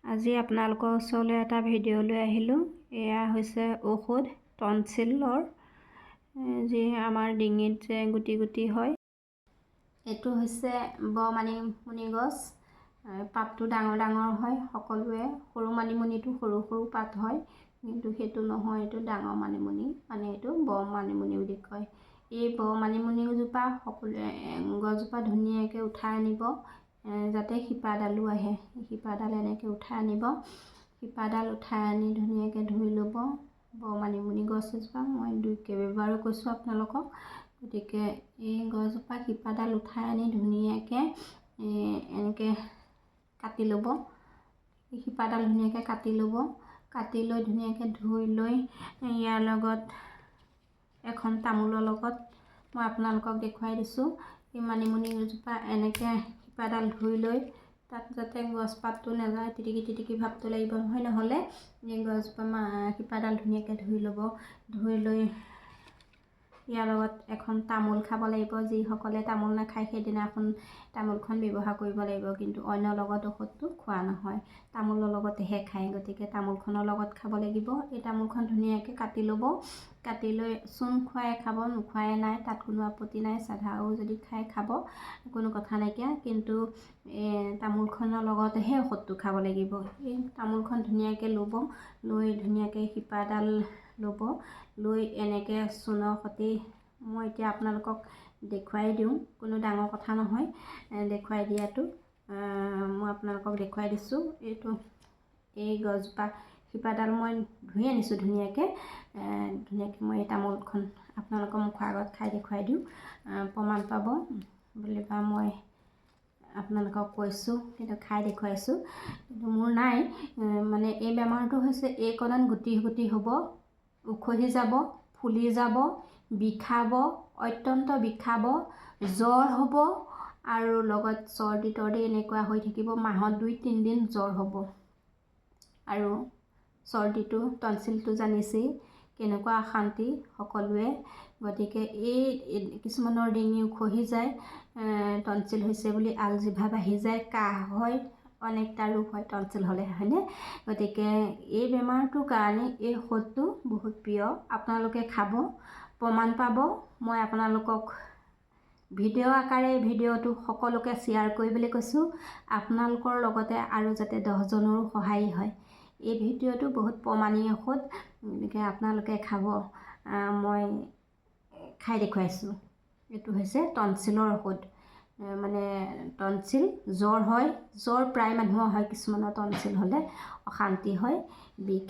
আজি আপোনালোকৰ ওচৰলৈ এটা ভিডিঅ' লৈ আহিলোঁ। এয়া হৈছে ঔষধ টনচিলৰ, যি আমাৰ ডিঙিত যে গুটি গুটি হয়। এইটো হৈছে বৰমানিমুনি গছ। পাতটো ডাঙৰ ডাঙৰ হয়। সকলোৱে সৰু মানিমুনিটো সৰু সৰু পাত হয়, কিন্তু সেইটো নহয়, এইটো ডাঙৰ মানিমুনি, মানে এইটো বৰমানিমুনি বুলি কয়। এই বৰমানিমুনিজোপা সকলোৱে গছজোপা ধুনীয়াকৈ উঠাই আনিব, যাতে শিপাডালো আহে। শিপাডাল এনেকৈ উঠাই আনিব। শিপাডাল উঠাই আনি ধুনীয়াকৈ ধুই ল'ব। বৰমানিমুনি গছ এজোপা মই কেইবাবাৰো কৈছোঁ আপোনালোকক। গতিকে এই গছজোপা শিপাডাল উঠাই আনি ধুনীয়াকৈ এনেকৈ কাটি ল'ব। শিপাডাল ধুনীয়াকৈ কাটি ল'ব। কাটি লৈ ধুনীয়াকৈ ধুই লৈ ইয়াৰ লগত এখন তামোলৰ লগত মই আপোনালোকক দেখুৱাই দিছোঁ। এই মানিমুনি গছজোপা এনেকৈ শিপাডাল ধুই লৈ তাত যাতে গছপাতটো নাযায়, তিটিকি তিটিকি ভাৱটো লাগিব নহয়, নহ'লে এই গছজোপা শিপাডাল ধুনীয়াকৈ ধুই ল'ব। ধুই লৈ ইয়াৰ লগত এখন তামোল খাব লাগিব। যিসকলে তামোল নাখায় সেইদিনাখন তামোলখন ব্যৱহাৰ কৰিব লাগিব, কিন্তু অন্য লগত ঔষধটো খোৱা নহয়, তামোলৰ লগতেহে খায়। গতিকে তামোলখনৰ লগত খাব লাগিব। এই তামোলখন ধুনীয়াকৈ কাটি ল'ব। কাটি লৈ চূণ খুৱাই খাব, নোখোৱাই নাই, তাত কোনো আপত্তি নাই। চাধাও যদি খাই খাব, কোনো কথা নাইকিয়া, কিন্তু তামোলখনৰ লগতেহে ঔষধটো খাব লাগিব। এই তামোলখন ধুনীয়াকৈ ল'ব। লৈ ধুনীয়াকৈ শিপাডাল ল'ব। লৈ এনেকৈ চূণৰ সৈতে মই এতিয়া আপোনালোকক দেখুৱাই দিওঁ, কোনো ডাঙৰ কথা নহয় দেখুৱাই দিয়াটো। মই আপোনালোকক দেখুৱাই দিছোঁ। এই গছজোপা শিপাডাল মই ধুই আনিছোঁ ধুনীয়াকৈ। মই এই তামোলখন আপোনালোকৰ মুখৰ আগত খাই দেখুৱাই দিওঁ, প্ৰমাণ পাব বুলি বা মই আপোনালোকক কৈছোঁ, কিন্তু খাই দেখুৱাইছোঁ। কিন্তু মোৰ নাই, মানে এই বেমাৰটো হৈছে এইকণত গুটি গুটি হ'ব, উখহি যাব, ফুলি যাব, বিষাব, অত্যন্ত বিষাব, জ্বৰ হ'ব, আৰু লগত চৰ্দি তৰ্দি এনেকুৱা হৈ থাকিব। মাহত 2-3 দিন জ্বৰ হ'ব। আৰু চৰ্দিটো টনচিলটো জানিছেই কেনেকুৱা অশান্তি সকলোৱে। গতিকে এই কিছুমানৰ ডিঙি উখহি যায়, টনচিল হৈছে বুলি আলজিভা বাঢ়ি যায়, কাহ হয়, অনেকটা ৰোগ হয় টনচিল হ'লে, হয়নে? গতিকে এই বেমাৰটোৰ কাৰণে এই ঔষধটো বহুত প্ৰিয়। আপোনালোকে খাব, প্ৰমাণ পাব। মই আপোনালোকক ভিডিঅ' আকাৰে ভিডিঅ'টো সকলোকে শ্বেয়াৰ কৰিবলৈ কৈছোঁ, আপোনালোকৰ লগতে আৰু যাতে 10জনৰো সহায় হয়। এই ভিডিঅ'টো বহুত প্ৰমাণিক ঔষধ, গতিকে আপোনালোকে খাব। মই খাই দেখুৱাইছোঁ। এইটো হৈছে টনচিলৰ ঔষধ। মানে টনচিল জ্বৰ হয়, জ্বৰ প্ৰায় মানুহৰ হয়, কিছুমানৰ টনচিল হ'লে অশান্তি হয়, বিষ,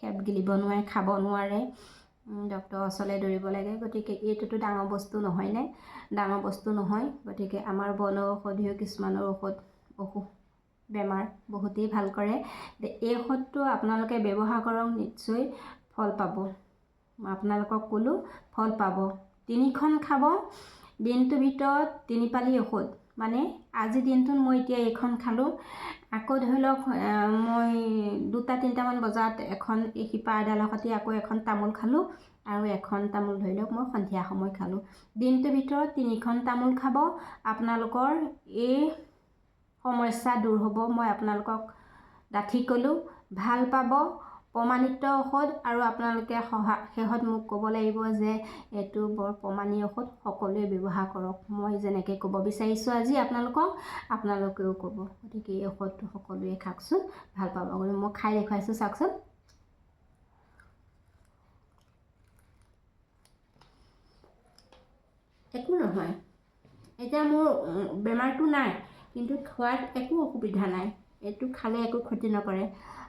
সেপ গিলিব নোৱাৰে, খাব নোৱাৰে, ডক্তৰৰ ওচৰলৈ দৌৰিব লাগে। গতিকে এইটোতো ডাঙৰ বস্তু নহয়নে? ডাঙৰ বস্তু নহয়। গতিকে আমাৰ বনৌষধিও কিছুমানৰ অসুখ বেমাৰ বহুতেই ভাল কৰে। এই ঔষধটো আপোনালোকে ব্যৱহাৰ কৰক, নিশ্চয় ফল পাব। মই আপোনালোকক ক'লোঁ, ফল পাব। 3খন খাব, দিনটোৰ ভিতৰত 3 পালি ঔষধ। মানে আজি দিনটোত মই এতিয়া এইখন খালোঁ, আকৌ ধৰি লওক মই 2-3টামান বজাত এখন এই শিপা এডালৰ সৈতে আকৌ এখন তামোল খালোঁ, আৰু এখন তামোল ধৰি লওক মই সন্ধিয়া সময় খালোঁ। দিনটোৰ ভিতৰত 3খন তামোল খাব, আপোনালোকৰ এই সমস্যা দূৰ হ'ব। মই আপোনালোকক ডাঠি ক'লোঁ, ভাল পাব, প্ৰমাণিত ঔষধ। আৰু আপোনালোকে শেহত মোক ক'ব লাগিব যে এইটো বৰ প্ৰমাণিক ঔষধ, সকলোৱে ব্যৱহাৰ কৰক। মই যেনেকৈ ক'ব বিচাৰিছোঁ আজি আপোনালোকেও ক'ব। গতিকে এই ঔষধটো সকলোৱে খাওকচোন, ভাল পাব। মই খাই দেখুৱাইছোঁ, চাওকচোন। একো নহয়, এতিয়া মোৰ বেমাৰটো নাই, কিন্তু খোৱাত একো অসুবিধা নাই। এইটো খালে একো ক্ষতি নকৰে।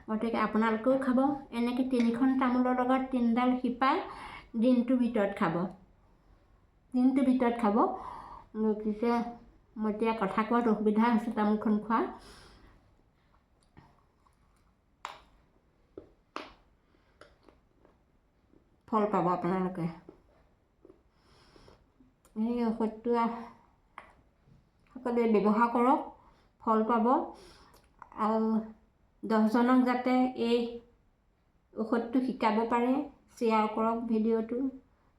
গতিকে আপোনালোকেও খাব। এনেকৈ 3খন তামোলৰ লগত 3ডাল শিপা দিনটোৰ ভিতৰত খাব। দিনটোৰ ভিতৰত খাব। গতিকে মই এতিয়া কথা কোৱাত অসুবিধা হৈছে তামোলখন খোৱা। ফল পাব আপোনালোকে। এই ঔষধটো সকলোৱে ব্যৱহাৰ কৰক, ফল পাব। আৰু 10জনক যাতে এই ঔষধটো শিকাব পাৰে, শ্বেয়াৰ কৰক ভিডিঅ'টো।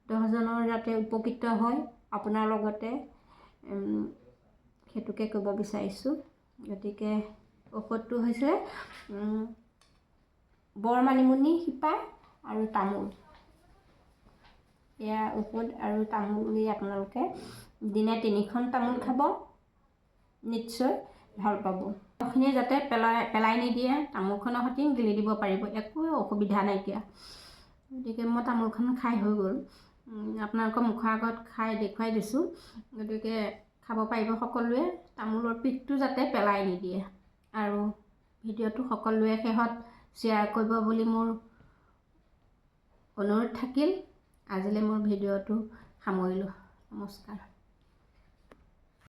10জনৰ যাতে উপকৃত হয় আপোনাৰ লগতে, সেইটোকে ক'ব বিচাৰিছোঁ। গতিকে ঔষধটো হৈছে বৰমানিমুনি শিপা আৰু তামোল। এয়া ঔষধ আৰু তামোল আপোনালোকে দিনে 3খন তামোল খাব, নিশ্চয় ভাল পাব। সেইখিনি যাতে পেলাই নিদিয়ে, তামোলখনৰ সৈতে গিলি দিব পাৰিব, একো অসুবিধা নাইকিয়া। গতিকে মই তামোলখন খাই হৈ গ'ল, আপোনালোকৰ মুখৰ আগত খাই দেখুৱাই দিছোঁ। গতিকে খাব পাৰিব সকলোৱে, তামোলৰ পিকটো যাতে পেলাই নিদিয়ে। আৰু ভিডিঅ'টো সকলোৱে শেষত শ্বেয়াৰ কৰিব বুলি মোৰ অনুৰোধ থাকিল। আজিলৈ মোৰ ভিডিঅ'টো সামৰিলোঁ। নমস্কাৰ।